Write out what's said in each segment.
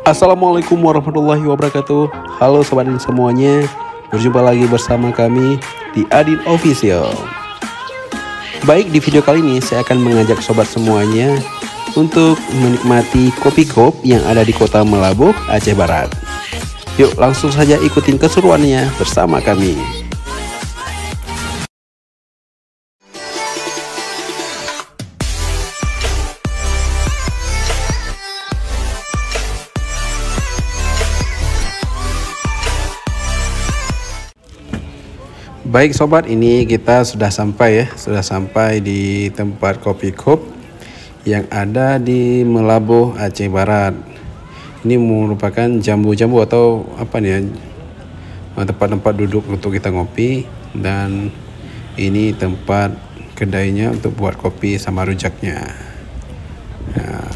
Assalamualaikum warahmatullahi wabarakatuh. Halo sobat Adin semuanya, berjumpa lagi bersama kami di Adin Official. Baik, di video kali ini saya akan mengajak sobat semuanya untuk menikmati kopi kop yang ada di kota Melabuh, Aceh Barat. Yuk langsung saja ikutin keseruannya bersama kami. Baik sobat, ini kita sudah sampai di tempat kopi kop yang ada di Melabuh, Aceh Barat. Ini merupakan jambu-jambu atau apa nih ya, tempat-tempat duduk untuk kita ngopi, dan ini tempat kedainya untuk buat kopi sama rujaknya. Nah,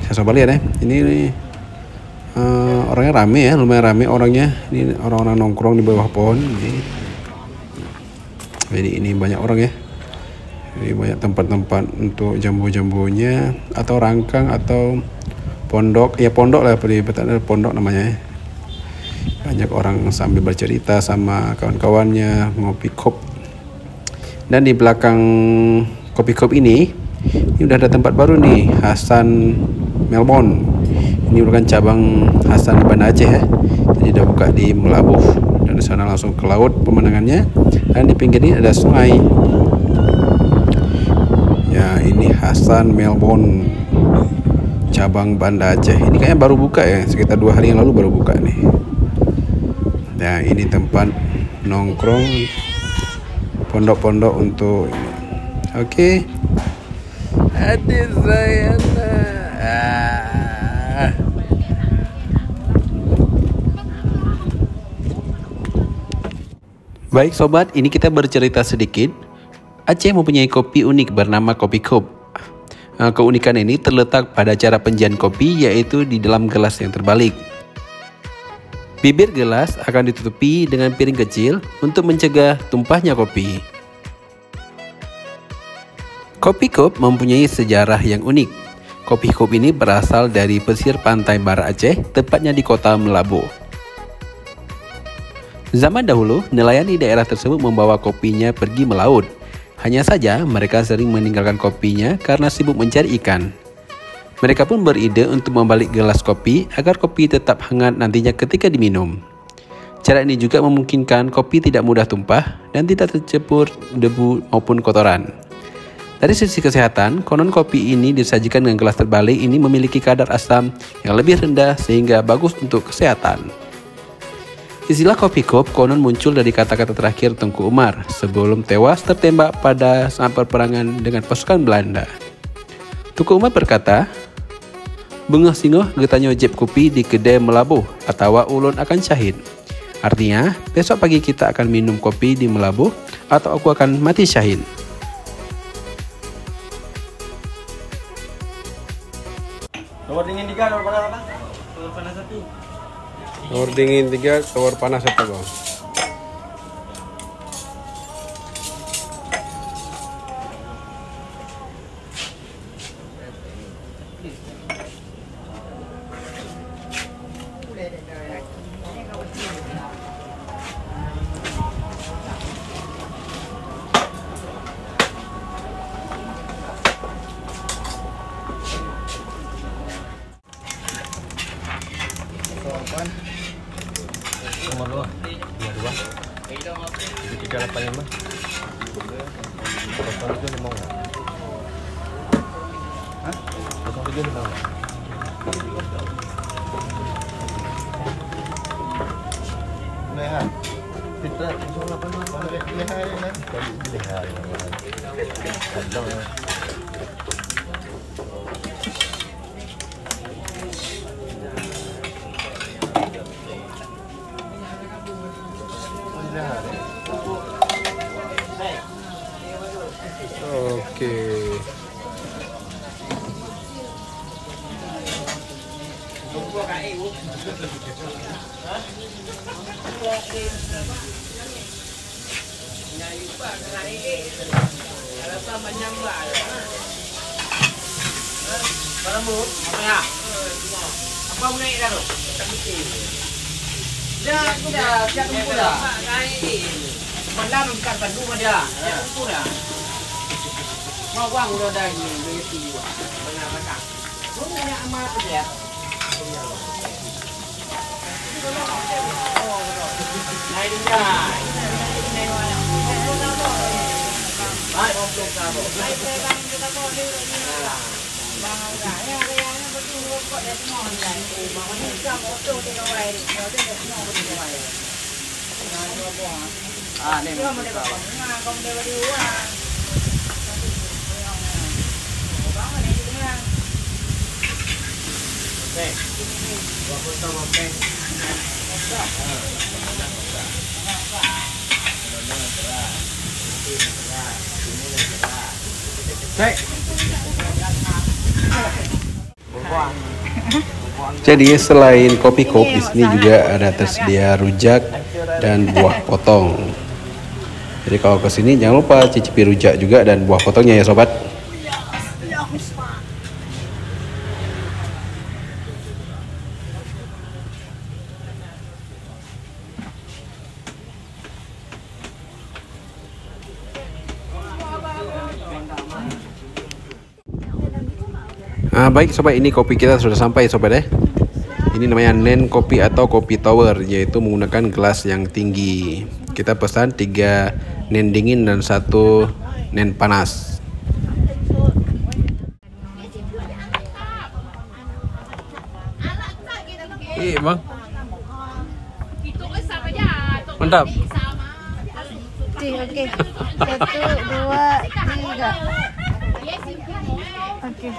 saya coba lihat ya, ini orangnya rame ya, lumayan rame orangnya. Ini orang-orang nongkrong di bawah pohon ini. Jadi ini banyak orang ya. Ini banyak tempat-tempat untuk jambu-jambunya atau rangkang atau pondok. Ya pondok lah, pondok namanya. Banyak orang sambil bercerita sama kawan-kawannya, ngopi kop. Dan di belakang kopi kop ini udah ada tempat baru nih, Hasan Melbourne. Ini merupakan cabang Hasan di Banda Aceh ya. Jadi udah buka di Melabuh. Dan di sana langsung ke laut pemandangannya, dan di pinggir ini ada sungai. Ya, ini Hasan Melbourne cabang Banda Aceh. Ini kayaknya baru buka ya, sekitar 2 hari yang lalu baru buka nih. Nah, ini tempat nongkrong pondok-pondok untuk ini. Oke. Adik saya. Baik sobat, ini kita bercerita sedikit. Aceh mempunyai kopi unik bernama kopi kop. Keunikan ini terletak pada cara penyajian kopi, yaitu di dalam gelas yang terbalik. Bibir gelas akan ditutupi dengan piring kecil untuk mencegah tumpahnya kopi. Kopi kop mempunyai sejarah yang unik. Kopi kop ini berasal dari pesisir pantai barat Aceh, tepatnya di kota Melabuh. Zaman dahulu, nelayan di daerah tersebut membawa kopinya pergi melaut. Hanya saja, mereka sering meninggalkan kopinya karena sibuk mencari ikan. Mereka pun beride untuk membalik gelas kopi agar kopi tetap hangat nantinya ketika diminum. Cara ini juga memungkinkan kopi tidak mudah tumpah dan tidak tercebur debu maupun kotoran. Dari sisi kesehatan, konon kopi ini disajikan dengan gelas terbalik ini memiliki kadar asam yang lebih rendah sehingga bagus untuk kesehatan. Istilah kopi kop konon muncul dari kata-kata terakhir Tengku Umar sebelum tewas tertembak pada saat perperangan dengan pasukan Belanda. Tengku Umar berkata, "Bengah singoh getanyo jeb kopi di kedai Melabuh atau ulun akan syahid." Artinya, besok pagi kita akan minum kopi di Melabuh atau aku akan mati syahid. Telur dingin 3, telur panas apa? Telur panas 1. Telur dingin 3, telur panas 1 bang. Nomor 2. Ya 2. Jadi 385. Kalau itu mau enggak? Hah? Kalau itu mau enggak? Leha. Kita 188. Leha ya. Leha. Kandang. Oke. Bau naik dah tu. Tak betul. Dah, aku dah siap kumpul dah. Malam dekat Bandung ada. Siap kumpul dah. Mau wang dah dah ni, dia ti juga. Benar-benar. Kau nak amal apa dia? Naik dia. Baik, mau ke sana. Baik, bang, kita bawa dia ni. Bang, ya, yang betul kok dia semua online. Bang, ni jam auto dia awal ni. Dia semua betul awal. Ni mau dia bawa. Kau dia berdua. Bang, ni dia. Okey. Berapa tahun okey? Jadi selain kopi kop, di sini juga ada tersedia rujak dan buah potong. Jadi kalau ke sini jangan lupa cicipi rujak juga dan buah potongnya ya sobat. Baik sobat, ini kopi kita sudah sampai sobat ya. Ini namanya Nen Kopi atau Kopi Tower, yaitu menggunakan gelas yang tinggi. Kita pesan 3 nen dingin dan 1 nen panas. Bang. Mantap. Oke. 1, 2, 3. Oke.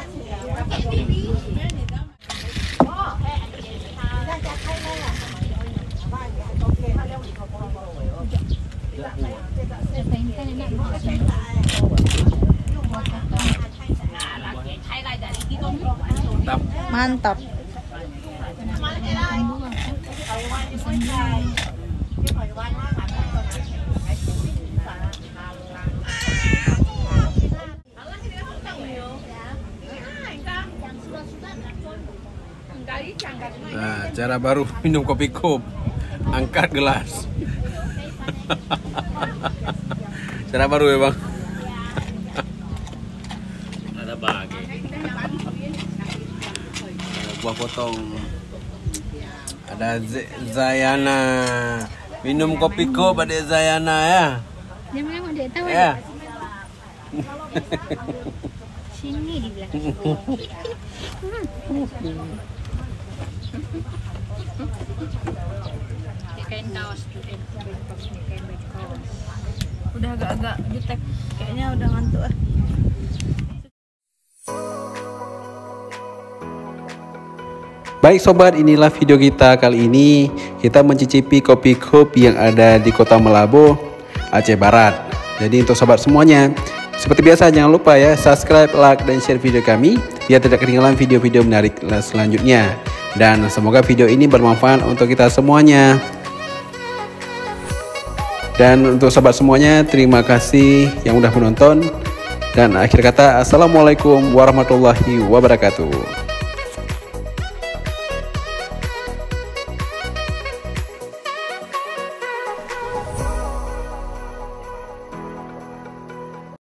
Mantap. Nah, cara baru minum kopi kop, angkat gelas. Cara baru ya bang. Ada bagi. Buah potong. Ada Zayana. Minum kopi kop ada Zayana ya. Dia memang dia tahu. Ya. Sini di belakang. Kain kaos, kain baju kaos. Udah agak-agak jutek, kayaknya udah ngantuk ah. Baik sobat, inilah video kita kali ini. Kita mencicipi kopi kop yang ada di Kota Malabo, Aceh Barat. Jadi untuk sobat semuanya, seperti biasa jangan lupa ya subscribe, like, dan share video kami biar tidak ketinggalan video-video menarik selanjutnya. Dan semoga video ini bermanfaat untuk kita semuanya. Dan untuk sobat semuanya, terima kasih yang udah menonton. Dan akhir kata, assalamualaikum warahmatullahi wabarakatuh.